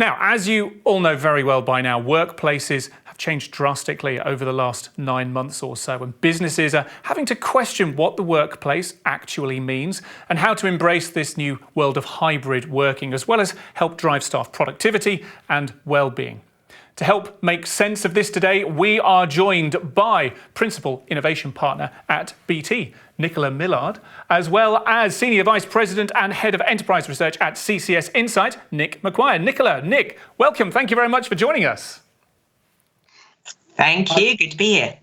Now, as you all know very well by now, workplaces have changed drastically over the last 9 months or so, and businesses are having to question what the workplace actually means and how to embrace this new world of hybrid working, as well as help drive staff productivity and well-being. To help make sense of this today, we are joined by Principal Innovation Partner at BT, Nicola Millard, as well as Senior Vice President and Head of Enterprise Research at CCS Insight, Nick McQuire. Nick, welcome. Thank you very much for joining us. Thank you. Good to be here.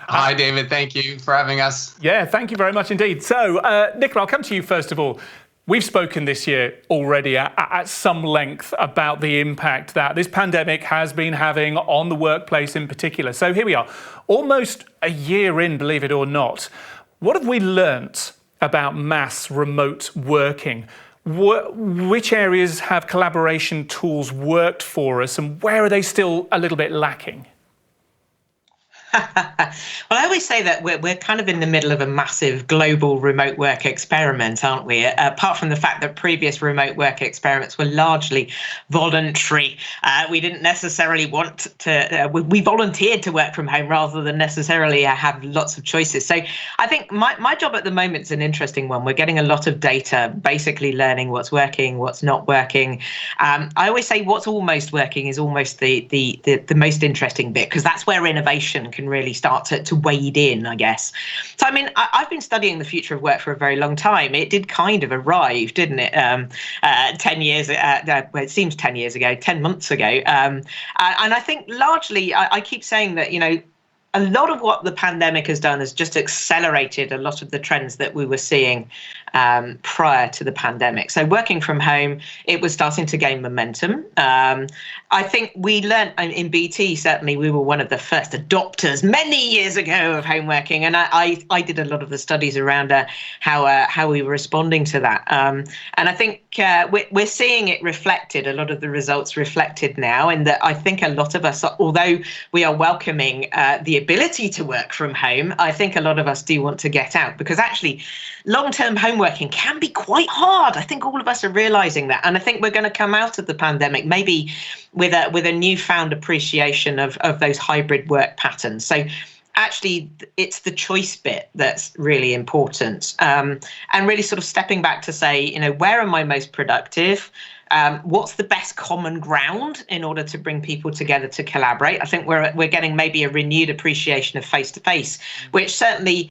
Hi, David. Thank you for having us. Yeah, thank you very much indeed. So, Nicola, I'll come to you first of all. We've spoken this year already at some length about the impact that this pandemic has been having on the workplace in particular. So here we are, almost a year in, believe it or not. What have we learnt about mass remote working? Which areas have collaboration tools worked for us, and where are they still a little bit lacking? Well, I always say that we're kind of in the middle of a massive global remote work experiment, aren't we? Apart from the fact that previous remote work experiments were largely voluntary. We didn't necessarily want to, we volunteered to work from home rather than necessarily have lots of choices. So I think my job at the moment is an interesting one. We're getting a lot of data, basically learning what's working, what's not working. I always say what's almost working is almost the most interesting bit, because that's where innovation can really start to wade in, I guess. So, I mean, I've been studying the future of work for a very long time. It did kind of arrive, didn't it? 10 years, well, it seems 10 years ago, 10 months ago. And I think largely, I keep saying that, a lot of what the pandemic has done is just accelerated a lot of the trends that we were seeing prior to the pandemic. So working from home, it was starting to gain momentum. I think we learned in BT, certainly we were one of the first adopters many years ago of home working. And I did a lot of the studies around how we were responding to that. And I think we're seeing it reflected, a lot of the results reflected now, in that I think a lot of us, although we are welcoming the ability to work from home, I think a lot of us do want to get out, because actually long-term home working can be quite hard. I think all of us are realizing that. And I think we're going to come out of the pandemic maybe with a newfound appreciation of those hybrid work patterns. So actually, it's the choice bit that's really important, and really sort of stepping back to say, where am I most productive? What's the best common ground in order to bring people together to collaborate? I think we're getting maybe a renewed appreciation of face-to-face, which certainly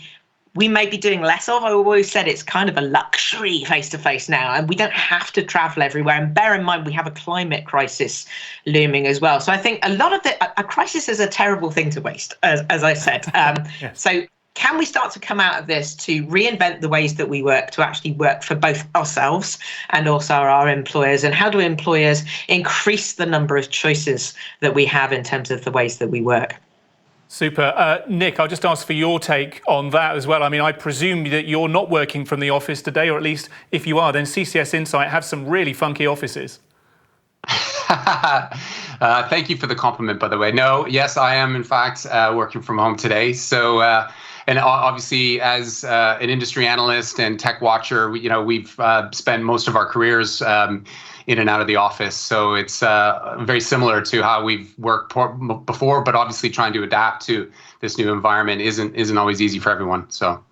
we may be doing less of. I always said it's kind of a luxury face-to-face now, and we don't have to travel everywhere. And bear in mind, we have a climate crisis looming as well. So I think a lot of a crisis is a terrible thing to waste, as I said. Yes. So can we start to come out of this to reinvent the ways that we work, to actually work for both ourselves and also our employers? And how do employers increase the number of choices that we have in terms of the ways that we work? Super. Nick, I'll just ask for your take on that as well. I mean, I presume that you're not working from the office today, or at least if you are, then CCS Insight have some really funky offices. Thank you for the compliment, by the way. No, yes, I am, in fact, working from home today. So, and obviously, as an industry analyst and tech watcher, we've spent most of our careers in and out of the office. So it's very similar to how we've worked before, but obviously trying to adapt to this new environment isn't always easy for everyone. So,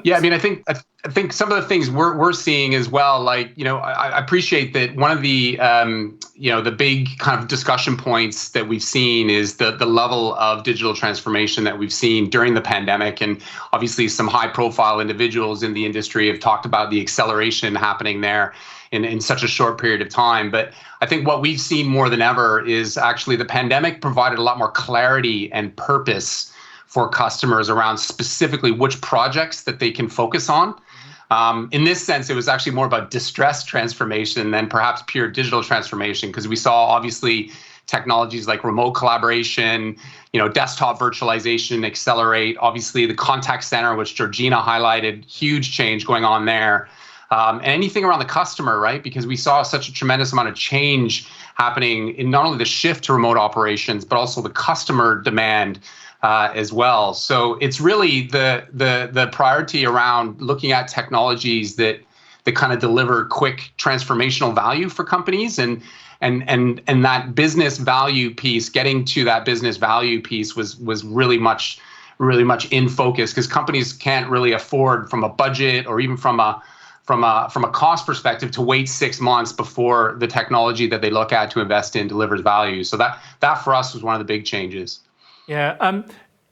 yeah, I mean, I think some of the things we're seeing as well, like, I appreciate that one of the, the big kind of discussion points that we've seen is the level of digital transformation that we've seen during the pandemic. And obviously some high profile individuals in the industry have talked about the acceleration happening there in such a short period of time. But I think what we've seen more than ever is actually the pandemic provided a lot more clarity and purpose for customers around specifically which projects that they can focus on. In this sense, it was actually more about distress transformation than perhaps pure digital transformation, because we saw obviously technologies like remote collaboration, desktop virtualization accelerate. Obviously, the contact center, which Georgina highlighted, huge change going on there. And anything around the customer, right? Because we saw such a tremendous amount of change happening in not only the shift to remote operations, but also the customer demand as well. So it's really the priority around looking at technologies that kind of deliver quick transformational value for companies. And that business value piece, getting to that business value piece was really much in focus, because companies can't really afford, from a budget or even from a cost perspective, to wait 6 months before the technology that they look at to invest in delivers value. So that for us was one of the big changes. Yeah.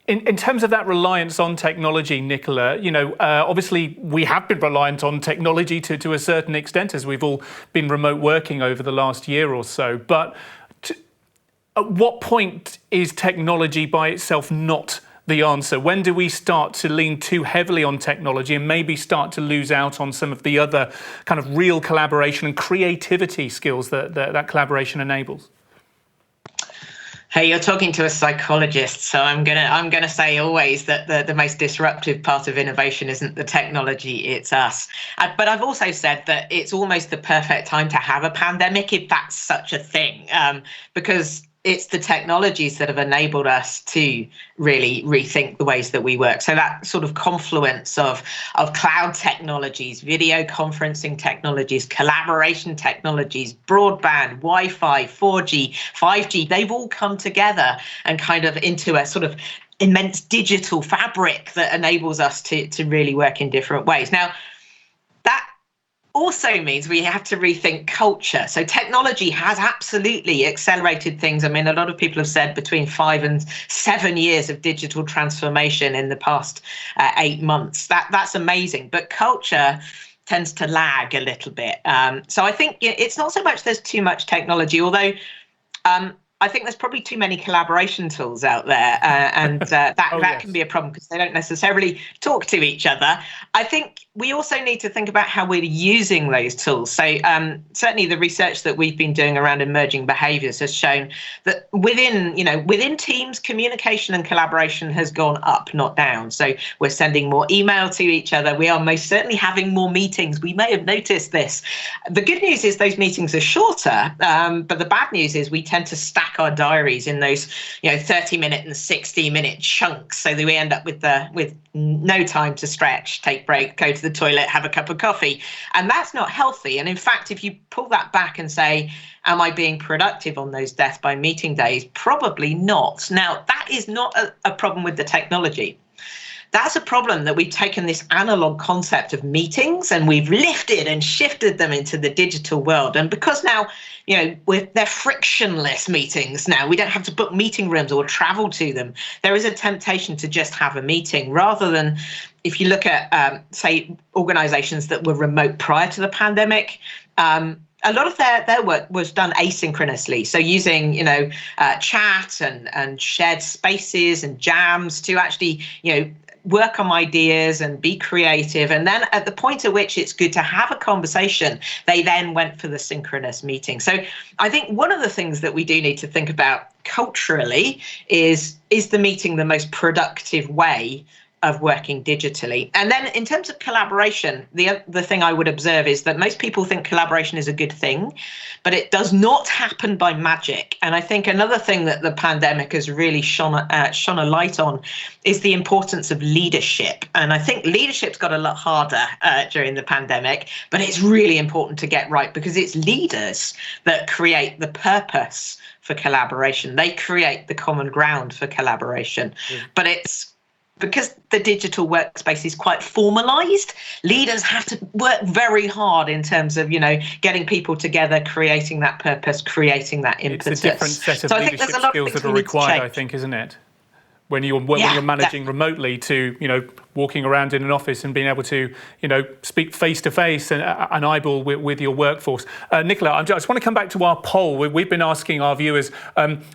In terms of that reliance on technology, Nicola, obviously we have been reliant on technology to a certain extent, as we've all been remote working over the last year or so. But at what point is technology by itself not the answer? When do we start to lean too heavily on technology and maybe start to lose out on some of the other kind of real collaboration and creativity skills that collaboration enables? Hey, you're talking to a psychologist, so I'm gonna say always that the most disruptive part of innovation isn't the technology, it's us. But I've also said that it's almost the perfect time to have a pandemic, if that's such a thing, because it's the technologies that have enabled us to really rethink the ways that we work. So that sort of confluence of cloud technologies, video conferencing technologies, collaboration technologies, broadband, Wi-Fi, 4G, 5G, they've all come together and kind of into a sort of immense digital fabric that enables us to really work in different ways. Now, that also means we have to rethink culture. So technology has absolutely accelerated things. I mean, a lot of people have said between 5 and 7 years of digital transformation in the past 8 months. That's amazing. But culture tends to lag a little bit. So I think it's not so much there's too much technology, although I think there's probably too many collaboration tools out there, and that can be a problem because they don't necessarily talk to each other. I think we also need to think about how we're using those tools. So certainly the research that we've been doing around emerging behaviours has shown that within teams, communication and collaboration has gone up, not down. So we're sending more email to each other. We are most certainly having more meetings. We may have noticed this. The good news is those meetings are shorter, but the bad news is we tend to stack our diaries in those 30-minute and 60-minute chunks, so that we end up with no time to stretch, take break, go to the toilet, have a cup of coffee, and that's not healthy. And in fact, if you pull that back and say, am I being productive on those death by meeting days? Probably not. Now, that is not a problem with the technology. That's a problem that we've taken this analog concept of meetings and we've lifted and shifted them into the digital world. And because now, they're frictionless meetings now, we don't have to book meeting rooms or travel to them. There is a temptation to just have a meeting rather than, if you look at, say, organizations that were remote prior to the pandemic, a lot of their work was done asynchronously. So using, chat and shared spaces and jams to actually, work on ideas and be creative. And then at the point at which it's good to have a conversation, they then went for the synchronous meeting. So I think one of the things that we do need to think about culturally is the meeting the most productive way of working digitally? And then in terms of collaboration, the thing I would observe is that most people think collaboration is a good thing, but it does not happen by magic. And I think another thing that the pandemic has really shone a light on is the importance of leadership. And I think leadership's got a lot harder during the pandemic, but it's really important to get right because it's leaders that create the purpose for collaboration. They create the common ground for collaboration. But it's because the digital workspace is quite formalized, leaders have to work very hard in terms of, getting people together, creating that purpose, creating that impetus. It's a different set of leadership skills that are required, I think, isn't it? When you're managing remotely to, walking around in an office and being able to, speak face to face and an eyeball with your workforce. Nicola, I just want to come back to our poll. We've been asking our viewers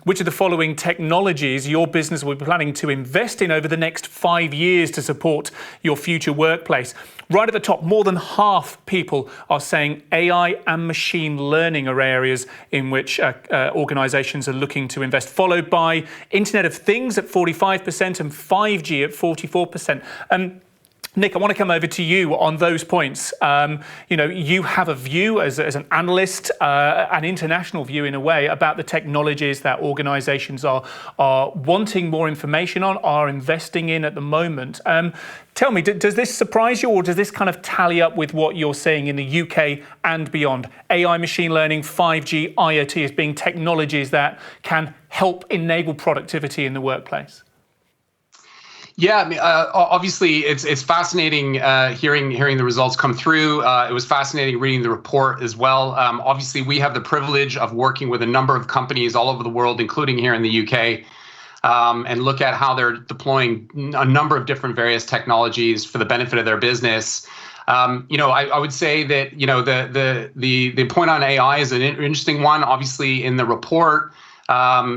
which of the following technologies your business will be planning to invest in over the next 5 years to support your future workplace. Right at the top, more than half people are saying AI and machine learning are areas in which organisations are looking to invest, followed by Internet of Things at 45% and 5G at 44%. Nick, I want to come over to you on those points. You have a view as an analyst, an international view in a way, about the technologies that organizations are wanting more information on, are investing in at the moment. Tell me, does this surprise you, or does this kind of tally up with what you're seeing in the UK and beyond? AI, machine learning, 5G, IoT as being technologies that can help enable productivity in the workplace? Yeah, I mean, obviously, it's fascinating hearing the results come through. It was fascinating reading the report as well. Obviously, we have the privilege of working with a number of companies all over the world, including here in the UK, and look at how they're deploying a number of different various technologies for the benefit of their business. I would say that the point on AI is an interesting one. Obviously, in the report,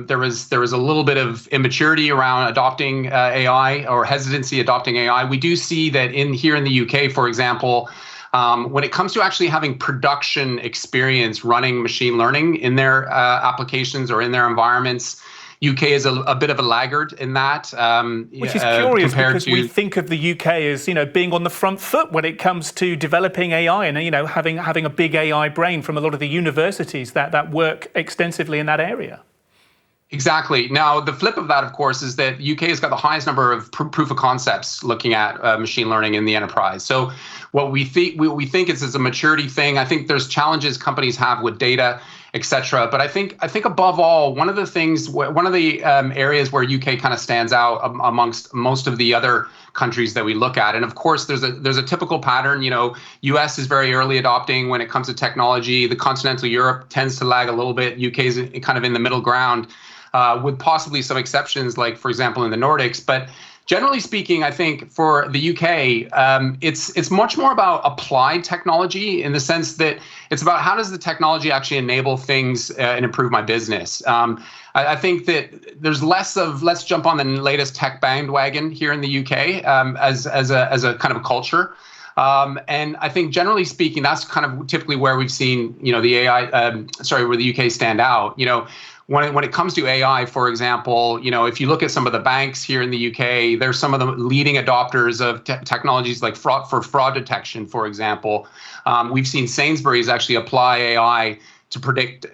there was a little bit of immaturity around adopting AI, or hesitancy adopting AI. We do see that here in the UK, for example, when it comes to actually having production experience running machine learning in their applications or in their environments, UK is a bit of a laggard in that. Which is curious, because we think of the UK as being on the front foot when it comes to developing AI, and having a big AI brain from a lot of the universities that work extensively in that area. Exactly. Now, the flip of that, of course, is that UK has got the highest number of proof of concepts looking at machine learning in the enterprise. So what we think is a maturity thing. I think there's challenges companies have with data, et cetera. But I think above all, one of the areas where UK kind of stands out amongst most of the other countries that we look at. And of course, there's a typical pattern. US is very early adopting when it comes to technology. The continental Europe tends to lag a little bit. UK is kind of in the middle ground. With possibly some exceptions, like, for example, in the Nordics. But generally speaking, I think for the UK, it's much more about applied technology, in the sense that it's about how does the technology actually enable things and improve my business. I think that there's less of let's jump on the latest tech bandwagon here in the UK as a kind of a culture. And I think generally speaking, that's kind of typically where we've seen the AI, where the UK stand out. When it comes to AI, for example, if you look at some of the banks here in the UK, they're some of the leading adopters of technologies like fraud detection, for example. We've seen Sainsbury's actually apply AI to predict,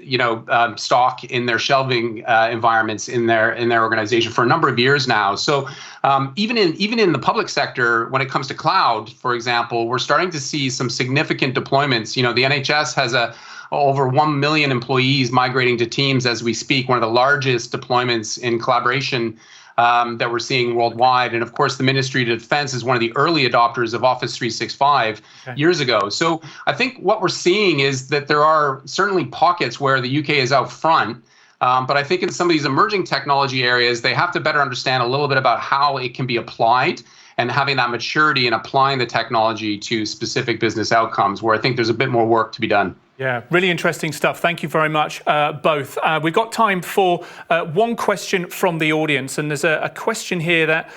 stock in their shelving environments in their organization for a number of years now. So even in the public sector, when it comes to cloud, for example, we're starting to see some significant deployments. The NHS has over 1 million employees migrating to Teams as we speak, one of the largest deployments in collaboration that we're seeing worldwide. And of course, the Ministry of Defense is one of the early adopters of Office 365 years ago. So I think what we're seeing is that there are certainly pockets where the UK is out front. But I think in some of these emerging technology areas, they have to better understand a little bit about how it can be applied, and having that maturity and applying the technology to specific business outcomes, where I think there's a bit more work to be done. Yeah, really interesting stuff. Thank you very much, both. We've got time for one question from the audience, and there's a question here that,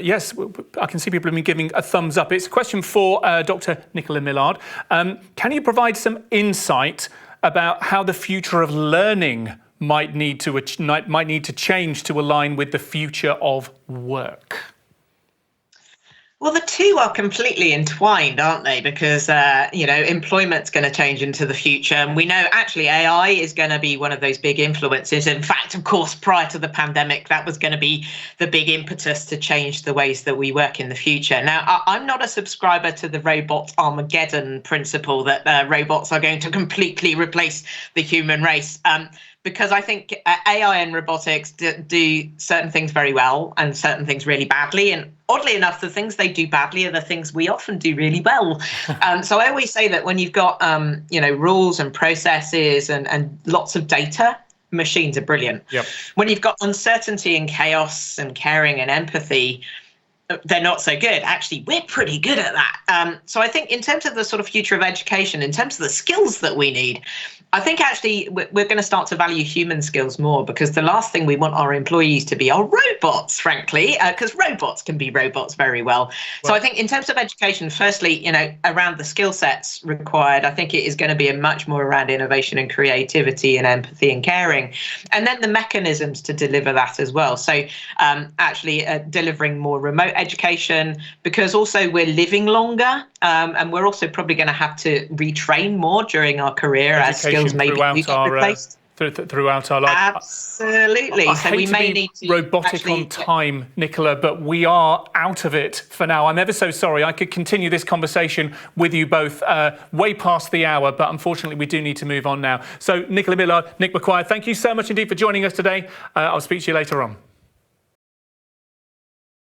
yes, I can see people have been giving a thumbs up. It's a question for Dr. Nicola Millard. Can you provide some insight about how the future of learning might need to change to align with the future of work? Well, the two are completely entwined, aren't they? Because, employment's going to change into the future. And we know actually AI is going to be one of those big influences. In fact, of course, prior to the pandemic, that was going to be the big impetus to change the ways that we work in the future. Now, I'm not a subscriber to the robot Armageddon principle that robots are going to completely replace the human race. Because I think AI and robotics do certain things very well and certain things really badly. And oddly enough, the things they do badly are the things we often do really well. So I always say that when you've got, rules and processes and lots of data, machines are brilliant. Yep. When you've got uncertainty and chaos and caring and empathy, they're not so good. Actually, we're pretty good at that. So I think in terms of the sort of future of education, in terms of the skills that we need, I think actually we're going to start to value human skills more, because the last thing we want our employees to be are robots, frankly, because robots can be robots very well. So I think in terms of education, firstly, around the skill sets required, I think it is going to be much more around innovation and creativity and empathy and caring. And then the mechanisms to deliver that as well. So actually delivering more remote education, because also we're living longer, and we're also probably going to have to retrain more during our career as skills maybe we get replaced. Throughout our life. Absolutely. So we may need to robotic on time, Nicola, but we are out of it for now. I'm ever so sorry. I could continue this conversation with you both way past the hour, but unfortunately we do need to move on now. So Nicola Millard, Nick McQuire, thank you so much indeed for joining us today. I'll speak to you later on.